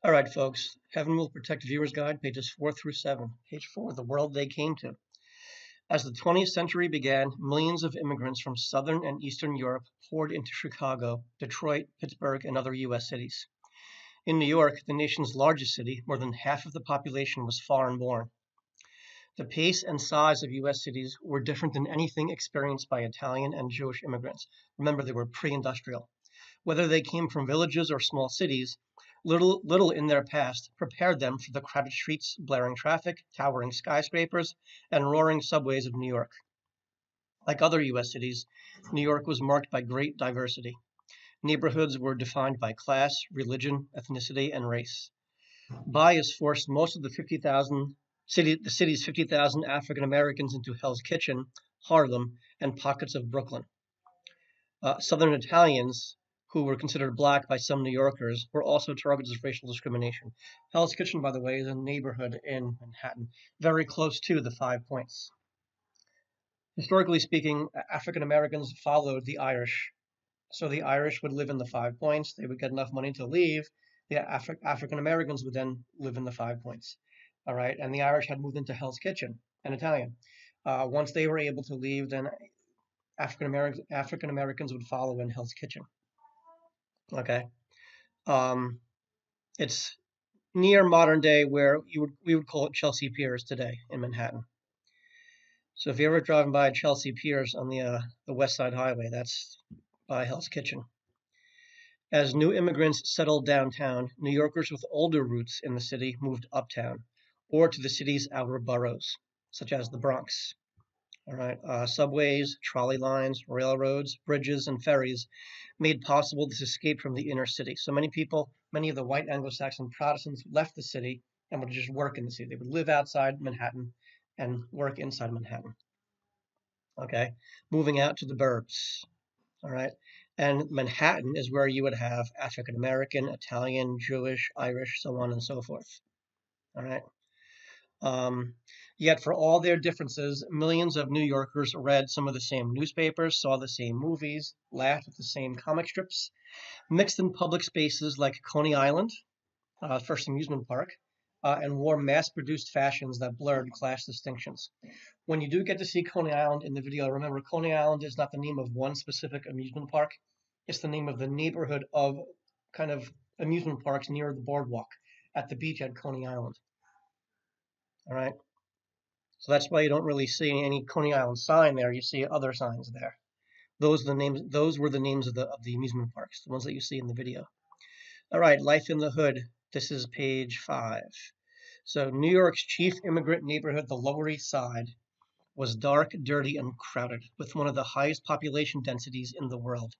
All right, folks. Heaven Will Protect Viewer's Guide, pages 4 through 7. Page 4, The World They Came to. As the 20th century began, millions of immigrants from Southern and Eastern Europe poured into Chicago, Detroit, Pittsburgh, and other U.S. cities. In New York, the nation's largest city, more than half of the population was foreign-born. The pace and size of U.S. cities were different than anything experienced by Italian and Jewish immigrants. Remember, they were pre-industrial. Whether they came from villages or small cities, little in their past prepared them for the crowded streets, blaring traffic, towering skyscrapers, and roaring subways of New York. Like other U.S. cities, New York was marked by great diversity. Neighborhoods were defined by class, religion, ethnicity, and race. Bias forced most of the city's 50,000 African Americans into Hell's Kitchen, Harlem, and pockets of Brooklyn. Southern Italians, who were considered black by some New Yorkers, were also targets of racial discrimination. Hell's Kitchen, by the way, is a neighborhood in Manhattan, very close to the 5 Points. Historically speaking, African Americans followed the Irish. So the Irish would live in the 5 Points. They would get enough money to leave. The African Americans would then live in the 5 Points. All right, and the Irish had moved into Hell's Kitchen, an Italian. Once they were able to leave, then African Americans would follow in Hell's Kitchen. Okay, it's near modern day where we would call it Chelsea Piers today in Manhattan. So if you're ever driving by Chelsea Piers on the West Side Highway, that's by Hell's Kitchen. As new immigrants settled downtown, New Yorkers with older roots in the city moved uptown or to the city's outer boroughs, such as the Bronx. All right, subways, trolley lines, railroads, bridges, and ferries made possible this escape from the inner city. So many of the white Anglo-Saxon Protestants left the city and would just work in the city. They would live outside Manhattan and work inside Manhattan. Okay, moving out to the burbs. All right, and Manhattan is where you would have African American, Italian, Jewish, Irish, so on and so forth. All right. Yet for all their differences, millions of New Yorkers read some of the same newspapers, saw the same movies, laughed at the same comic strips, mixed in public spaces like Coney Island, first amusement park, and wore mass-produced fashions that blurred class distinctions. When you do get to see Coney Island in the video, remember Coney Island is not the name of one specific amusement park. It's the name of the neighborhood of kind of amusement parks near the boardwalk at the beach at Coney Island. All right. So that's why you don't really see any Coney Island sign there. You see other signs there. Those were the names of the amusement parks, the ones that you see in the video. All right, Life in the Hood. This is page 5. So New York's chief immigrant neighborhood, the Lower East Side, was dark, dirty, and crowded, with one of the highest population densities in the world.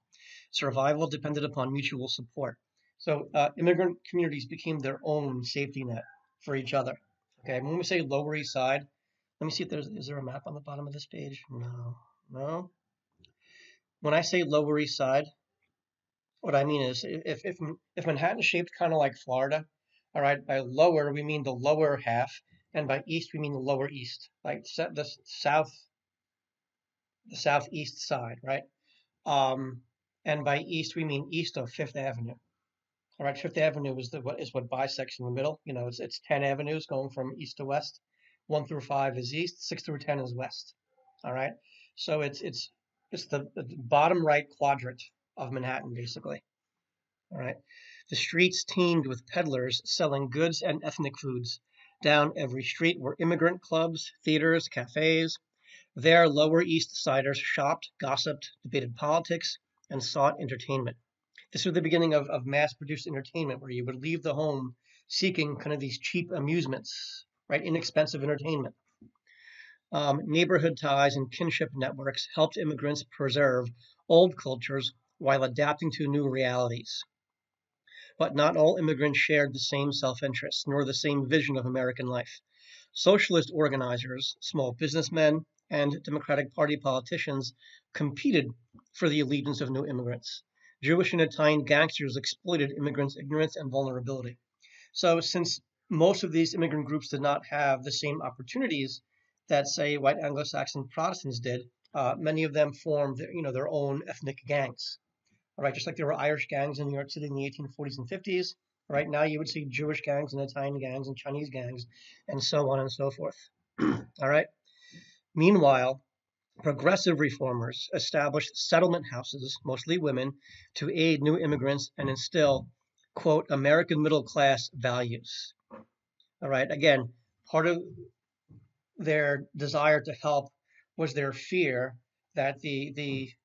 Survival depended upon mutual support. So immigrant communities became their own safety net for each other. Okay, when we say Lower East Side, let me see if is there a map on the bottom of this page? No. When I say Lower East Side, what I mean is if Manhattan is shaped kind of like Florida, all right, by lower we mean the lower half, and by east we mean the lower east, like the southeast side, right? And by east we mean east of Fifth Avenue. All right, Fifth Avenue is what bisects in the middle. You know, it's 10 avenues going from east to west. 1 through 5 is east, 6 through 10 is west. All right, so it's the bottom right quadrant of Manhattan, basically. All right, the streets teemed with peddlers selling goods and ethnic foods. Down every street were immigrant clubs, theaters, cafes. There, Lower East Siders shopped, gossiped, debated politics, and sought entertainment. This was the beginning of mass-produced entertainment, where you would leave the home seeking kind of these cheap amusements, right? Inexpensive entertainment. Neighborhood ties and kinship networks helped immigrants preserve old cultures while adapting to new realities. But not all immigrants shared the same self-interest, nor the same vision of American life. Socialist organizers, small businessmen, and Democratic Party politicians competed for the allegiance of new immigrants. Jewish and Italian gangsters exploited immigrants' ignorance and vulnerability. So since most of these immigrant groups did not have the same opportunities that, say, white Anglo-Saxon Protestants did, many of them formed their own ethnic gangs. All right, just like there were Irish gangs in New York City in the 1840s and 50s, Right now, you would see Jewish gangs and Italian gangs and Chinese gangs, and so on and so forth. All right. Meanwhile, progressive reformers established settlement houses, mostly women, to aid new immigrants and instill, quote, American middle class values. All right. Again, part of their desire to help was their fear that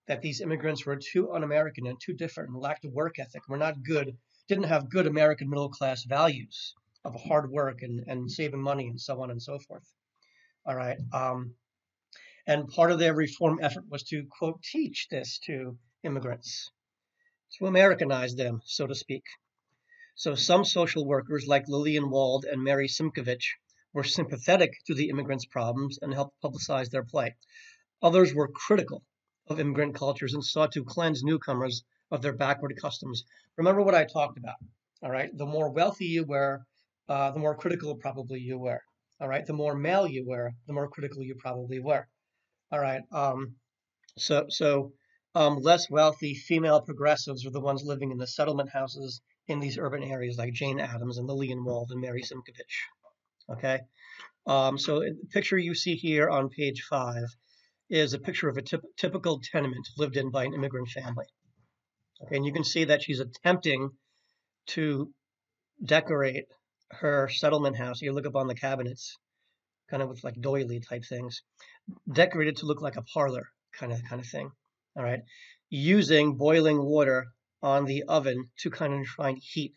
that these immigrants were too un-American and too different and lacked a work ethic, were not good, didn't have good American middle class values of hard work and saving money and so on and so forth. All right. And part of their reform effort was to, quote, teach this to immigrants, to Americanize them, so to speak. So some social workers like Lillian Wald and Mary Simkovich were sympathetic to the immigrants' problems and helped publicize their plight. Others were critical of immigrant cultures and sought to cleanse newcomers of their backward customs. Remember what I talked about, all right? The more wealthy you were, the more critical probably you were, all right? The more male you were, the more critical you probably were, all right? Less wealthy female progressives were the ones living in the settlement houses in these urban areas like Jane Addams and Lillian Wald and Mary Simkovich, okay? So the picture you see here on page 5 is a picture of a typical tenement lived in by an immigrant family. Okay, and you can see that she's attempting to decorate her settlement house. You look up on the cabinets, kind of with like doily type things, decorated to look like a parlor kind of thing. All right, using boiling water on the oven to kind of try and heat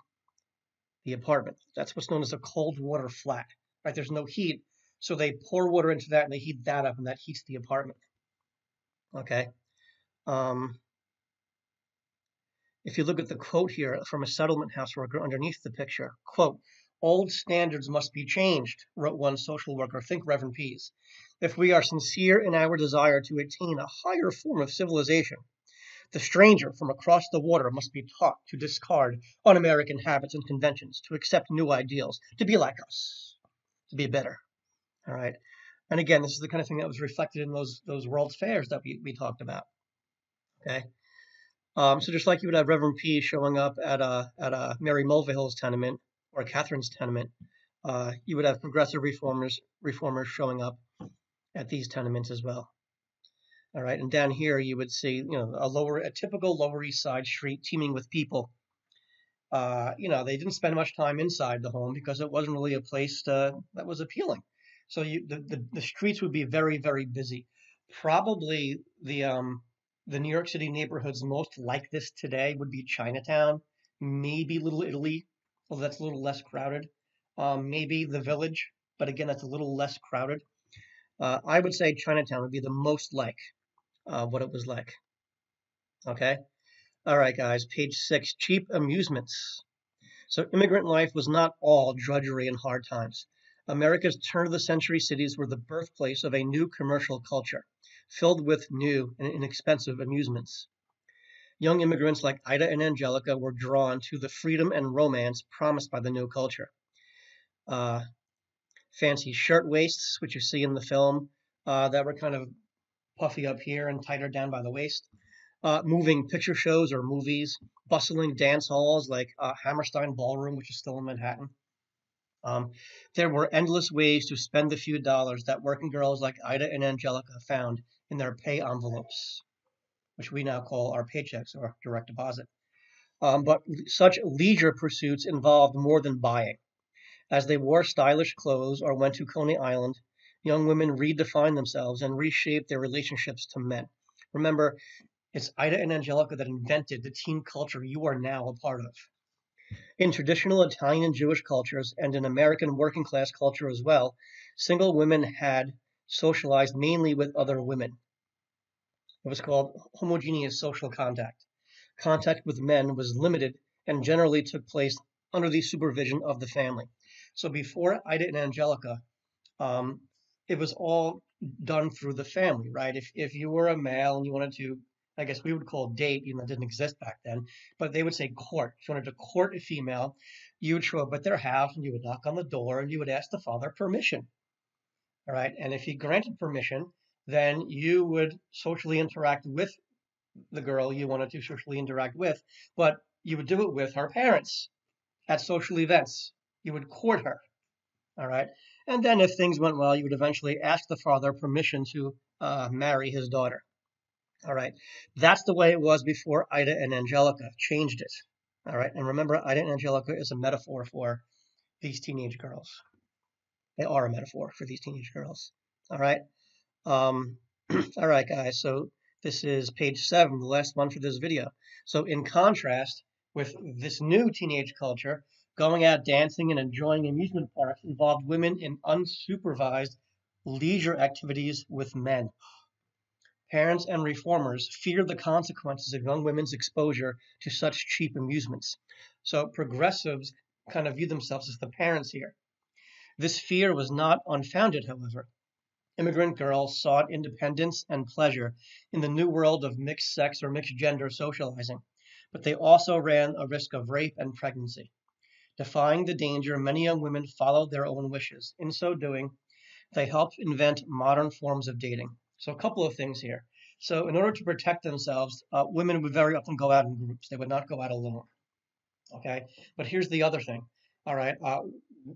the apartment. That's what's known as a cold water flat. Right, there's no heat, so they pour water into that and they heat that up, and that heats the apartment. Okay. If you look at the quote here from a settlement house worker underneath the picture, quote, old standards must be changed, wrote one social worker, think Reverend Pease. If we are sincere in our desire to attain a higher form of civilization, the stranger from across the water must be taught to discard un-American habits and conventions, to accept new ideals, to be like us, to be better. All right. And again, this is the kind of thing that was reflected in those World's Fairs that we talked about. Okay. So just like you would have Reverend P showing up at a Mary Mulvihill's tenement or Catherine's tenement, you would have progressive reformers showing up at these tenements as well. All right, and down here you would see, a typical Lower East Side street teeming with people. They didn't spend much time inside the home because it wasn't really a place that was appealing. So the streets would be very, very busy. Probably the New York City neighborhoods most like this today would be Chinatown, maybe Little Italy, although that's a little less crowded. Maybe the Village, but again, that's a little less crowded. I would say Chinatown would be the most like what it was like. Okay. All right, guys, page 6, cheap amusements. So immigrant life was not all drudgery and hard times. America's turn-of-the-century cities were the birthplace of a new commercial culture, filled with new and inexpensive amusements. Young immigrants like Ida and Angelica were drawn to the freedom and romance promised by the new culture. Fancy shirt waists, which you see in the film, that were kind of puffy up here and tighter down by the waist. Moving picture shows or movies, bustling dance halls like Hammerstein Ballroom, which is still in Manhattan. There were endless ways to spend the few dollars that working girls like Ida and Angelica found in their pay envelopes, which we now call our paychecks or direct deposit. But such leisure pursuits involved more than buying. As they wore stylish clothes or went to Coney Island, young women redefined themselves and reshaped their relationships to men. Remember, it's Ida and Angelica that invented the teen culture you are now a part of. In traditional Italian and Jewish cultures, and in American working class culture as well, single women had socialized mainly with other women. It was called homogeneous social contact. Contact with men was limited and generally took place under the supervision of the family. So before Ida and Angelica, it was all done through the family, right? If you were a male and you wanted to, I guess we would call date, even though it didn't exist back then, but they would say court. If you wanted to court a female, you would show up at their house and you would knock on the door and you would ask the father permission. All right. And if he granted permission, then you would socially interact with the girl you wanted to socially interact with, but you would do it with her parents at social events. You would court her, all right? And then if things went well, you would eventually ask the father permission to marry his daughter, all right? That's the way it was before Ida and Angelica changed it, all right? And remember, Ida and Angelica is a metaphor for these teenage girls. They are a metaphor for these teenage girls, all right? All right, guys, so this is page 7, the last one for this video. So in contrast with this new teenage culture, going out dancing and enjoying amusement parks involved women in unsupervised leisure activities with men. Parents and reformers feared the consequences of young women's exposure to such cheap amusements. So progressives kind of view themselves as the parents here. This fear was not unfounded, however. Immigrant girls sought independence and pleasure in the new world of mixed sex or mixed gender socializing, but they also ran a risk of rape and pregnancy. Defying the danger, many young women followed their own wishes. In so doing, they helped invent modern forms of dating. So a couple of things here. So in order to protect themselves, women would very often go out in groups. They would not go out alone. Okay, but here's the other thing. All right,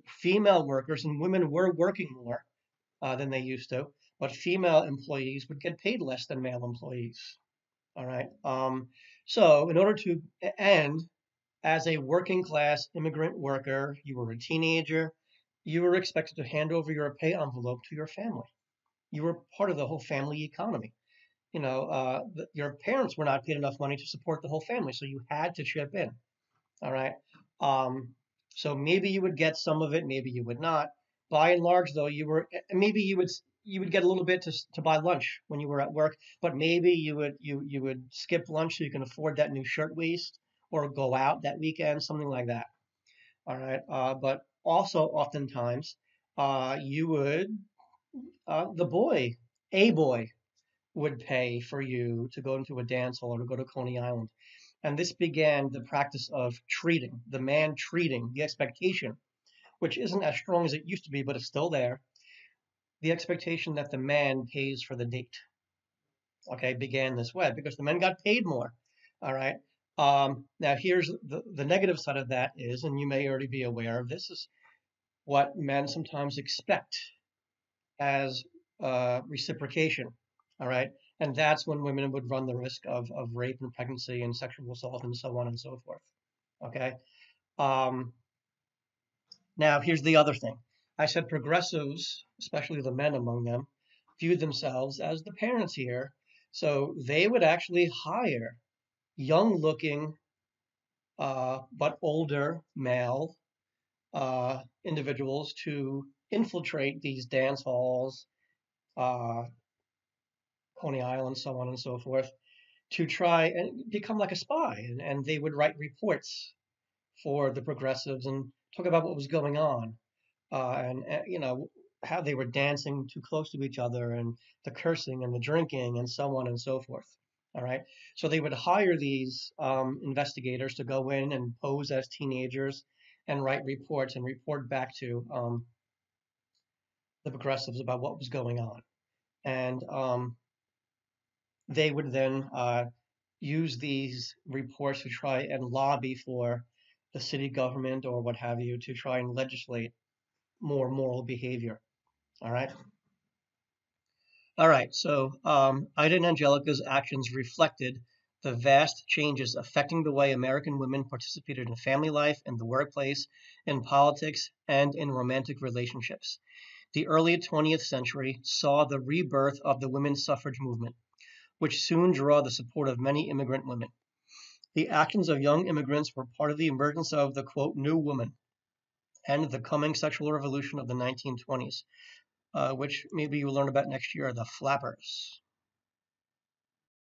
female workers and women were working more than they used to, but female employees would get paid less than male employees. All right. So in order to end as a working class immigrant worker, you were a teenager, you were expected to hand over your pay envelope to your family. You were part of the whole family economy. You know, your parents were not paid enough money to support the whole family, so you had to chip in. All right. So maybe you would get some of it, maybe you would not. By and large, though, maybe you would get a little bit to buy lunch when you were at work, but maybe you would skip lunch so you can afford that new shirtwaist or go out that weekend, something like that. All right. But also oftentimes, you would a boy would pay for you to go into a dance hall or to go to Coney Island. And this began the practice of treating, the man treating, the expectation, which isn't as strong as it used to be, but it's still there. The expectation that the man pays for the date, okay, began this way because the men got paid more. All right. Now, here's the negative side of that is, and you may already be aware of this, is what men sometimes expect as reciprocation. All right. And that's when women would run the risk of rape and pregnancy and sexual assault and so on and so forth. Okay. Now, here's the other thing. I said progressives, especially the men among them, viewed themselves as the parents here. So they would actually hire young-looking but older male individuals to infiltrate these dance halls, Coney Island, so on and so forth, to try and become like a spy. And they would write reports for the progressives and talk about what was going on, and you know, how they were dancing too close to each other and the cursing and the drinking and so on and so forth. All right. So they would hire these investigators to go in and pose as teenagers and write reports and report back to the progressives about what was going on. And they would then use these reports to try and lobby for the city government or what have you to try and legislate more moral behavior. All right. All right. So Ida and Angelica's actions reflected the vast changes affecting the way American women participated in family life, in the workplace, in politics, and in romantic relationships. The early 20th century saw the rebirth of the women's suffrage movement, which soon drew the support of many immigrant women. The actions of young immigrants were part of the emergence of the, quote, new woman and the coming sexual revolution of the 1920s, which maybe you'll learn about next year, the flappers.